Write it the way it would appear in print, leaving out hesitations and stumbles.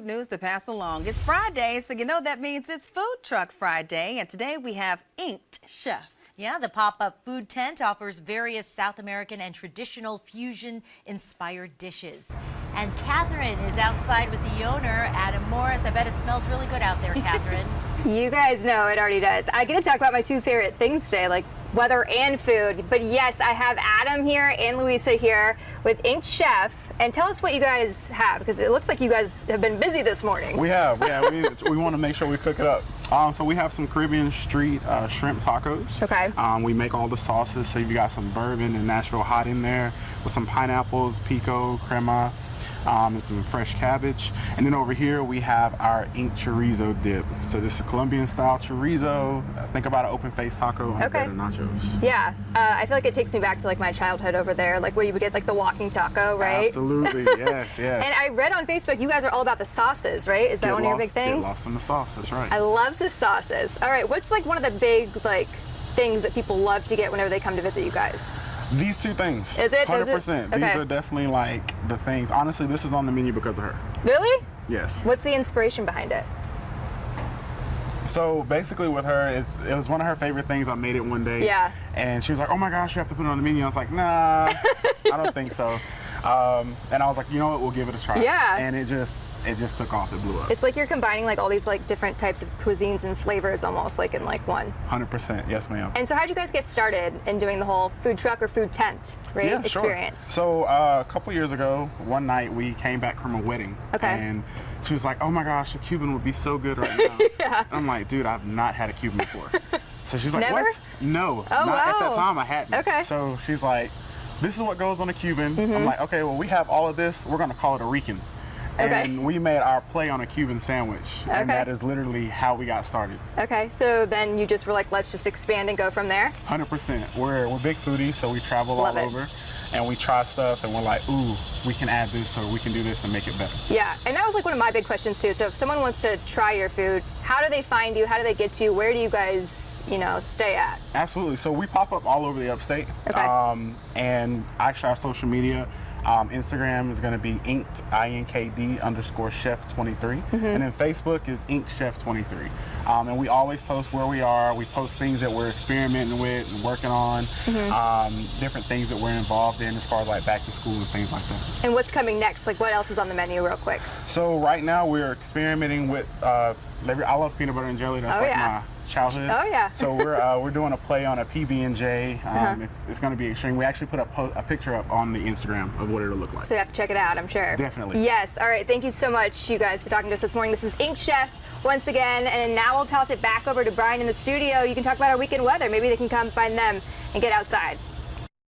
news to pass along. It's Friday, so you know that means it's Food Truck Friday, and today we have Inkdchef. Yeah, the pop-up food tent offers various South American and traditional fusion-inspired dishes. And Catherine is outside with the owner, Adam Morris. I bet it smells really good out there, Catherine. You guys know it already does. I get to talk about my two favorite things today, like weather and food. But yes, I have Adam here and Louisa here with Inkdchef. And tell us what you guys have, because it looks like you guys have been busy this morning. We have, yeah. We want to make sure we cook it up. So we have some Caribbean street shrimp tacos. Okay. We make all the sauces, so you got some bourbon and Nashville hot in there with some pineapples, pico, crema, and some fresh cabbage. And then over here we have our ink chorizo dip. So this is Colombian style chorizo. Think about an open face taco on a bed of nachos. Yeah, I feel like it takes me back to like my childhood over there, like where you would get like the walking taco, right? Absolutely, yes, yes. And I read on Facebook you guys are all about the sauces, right? Is that one of your big things? Get lost in the sauce, that's right. I love the sauces. All right, what's like one of the big like things that people love to get whenever they come to visit you guys? These two things. Is it? 100%. Okay. These are definitely like the things. Honestly, this is on the menu because of her. Really? Yes. What's the inspiration behind it? So basically with her, it was one of her favorite things. I made it one day. Yeah. And she was like, oh my gosh, you have to put it on the menu. I was like, nah, I don't think so. And I was like, you know what, we'll give it a try. Yeah. And it just took off. It blew up. It's like you're combining like all these like different types of cuisines and flavors almost like in like one. 100%, yes ma'am. And so how'd you guys get started in doing the whole food truck or food tent, right? Yeah, experience? Sure. So a couple years ago, one night we came back from a wedding. Okay. And she was like, oh my gosh, a Cuban would be so good right now. Yeah. I'm like, dude, I've not had a Cuban before. So she's like, Never? what? No, Oh, not at that wow. time I hadn't. Okay. So she's like, this is what goes on a Cuban. Mm-hmm. I'm like, okay, well, we have all of this. We're going to call it a Rican. Okay. And we made our play on a Cuban sandwich. Okay. And that is literally how we got started. Okay, so then you just were like, let's just expand and go from there? 100%. We're big foodies, so we travel Love all it. over. And we try stuff, and we're like, ooh, we can add this, or we can do this and make it better. Yeah, and that was like one of my big questions too. So if someone wants to try your food, how do they find you? How do they get to you? Where do you guys, stay at? Absolutely. So we pop up all over the upstate. Okay. And actually our social media, Instagram is going to be inked, INKD_chef23. And then Facebook is Inkdchef23. And we always post where we are. We post things that we're experimenting with and working on, different things that we're involved in as far as like back to school and things like that. And what's coming next? Like what else is on the menu real quick? So right now we're experimenting with, I love peanut butter and jelly. That's my childhood. Oh yeah. So we're doing a play on a PB&J. It's going to be extreme. We actually put a picture up on the Instagram of what it'll look like. So you have to check it out, I'm sure. Definitely. Yes. All right. Thank you so much, you guys, for talking to us this morning. This is Inkdchef once again, and now we'll toss it back over to Brian in the studio. You can talk about our weekend weather. Maybe they can come find them and get outside.